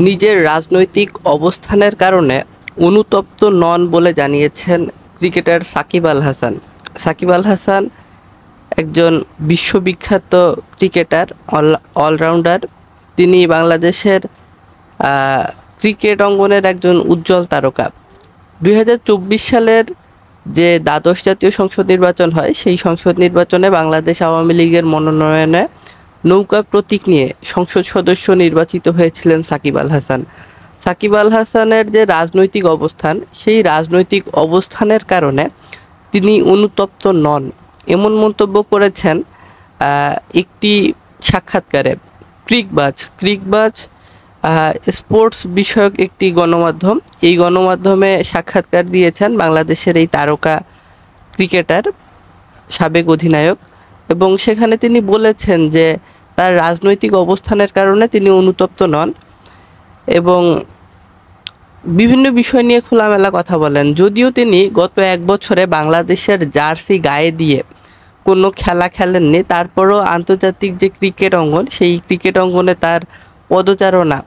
নিজের রাজনৈতিক অবস্থানের কারণে অনুতপ্ত নন বলে জানিয়েছেন ক্রিকেটার সাকিব আল হাসান। সাকিব আল হাসান একজন বিশ্ববিখ্যাত ক্রিকেটার, অলরাউন্ডার। তিনি বাংলাদেশের ক্রিকেট অঙ্গনের একজন উজ্জ্বল তারকা। 2024 সালের যে দ্বাদশ জাতীয় সংসদ নির্বাচন হয়, সেই সংসদ নির্বাচনে বাংলাদেশ আওয়ামী লীগের মনোনয়নে নৌকা প্রতীক নিয়ে সংসদ সদস্য নির্বাচিত হয়েছিলেন সাকিব আল হাসান। সাকিব আল হাসানের যে রাজনৈতিক অবস্থান, সেই রাজনৈতিক অবস্থানের কারণে তিনি অনুতপ্ত নন, এমন মন্তব্য করেছেন একটি সাক্ষাৎকারে। ক্রিকবাজ স্পোর্টস বিষয়ক একটি গণমাধ্যম, এই গণমাধ্যমে সাক্ষাৎকার দিয়েছেন বাংলাদেশের এই তারকা ক্রিকেটার, সাবেক অধিনায়ক। এবং সেখানে তিনি বলেছেন যে তার রাজনৈতিক অবস্থানের কারণে তিনি অনুতপ্ত নন এবং বিভিন্ন বিষয় নিয়ে খোলামেলা কথা বলেন। যদিও তিনি গত 1 বছরে বাংলাদেশের জার্সি গায়ে দিয়ে কোনো খেলা খেলেননি, তারপরও আন্তর্জাতিক যে ক্রিকেট অঙ্গন, সেই ক্রিকেট অঙ্গনে তার পদচারণা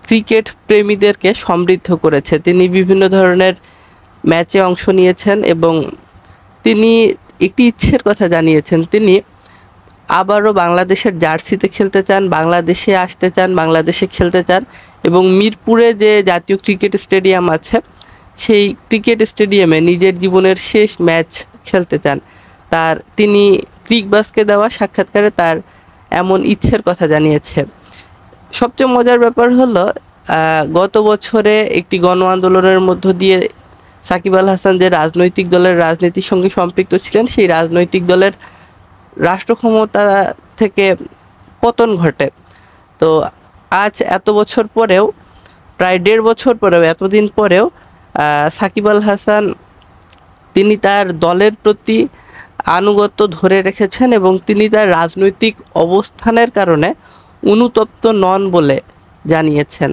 ক্রিকেট প্রেমীদেরকে সমৃদ্ধ করেছে। তিনি বিভিন্ন ধরনের ম্যাচে অংশ নিয়েছেন এবং তিনি একটি ইচ্ছের কথা জানিয়েছেন। তিনি আবারও বাংলাদেশের জার্সিতে খেলতে চান, বাংলাদেশে আসতে চান, বাংলাদেশে খেলতে চান এবং মিরপুরে যে জাতীয় ক্রিকেট স্টেডিয়াম আছে, সেই ক্রিকেট স্টেডিয়ামে নিজের জীবনের শেষ ম্যাচ খেলতে চান। তিনি ক্রিকবাজকে দেওয়া সাক্ষাৎকারে তার এমন ইচ্ছের কথা জানিয়েছে। সবচেয়ে মজার ব্যাপার হলো, গত বছরে একটি গণ আন্দোলনের মধ্য দিয়ে সাকিব আল হাসান যে রাজনৈতিক দলের রাজনীতির সঙ্গে সম্পৃক্ত ছিলেন, সেই রাজনৈতিক দলের রাষ্ট্র ক্ষমতা থেকে পতন ঘটে। তো আজ এত বছর পরেও, প্রায় 1.5 বছর পরেও, এতদিন পরেও সাকিব আল হাসান তিনি তার দলের প্রতি আনুগত্য ধরে রেখেছেন এবং তিনি তার রাজনৈতিক অবস্থানের কারণে অনুতপ্ত নন বলে জানিয়েছেন।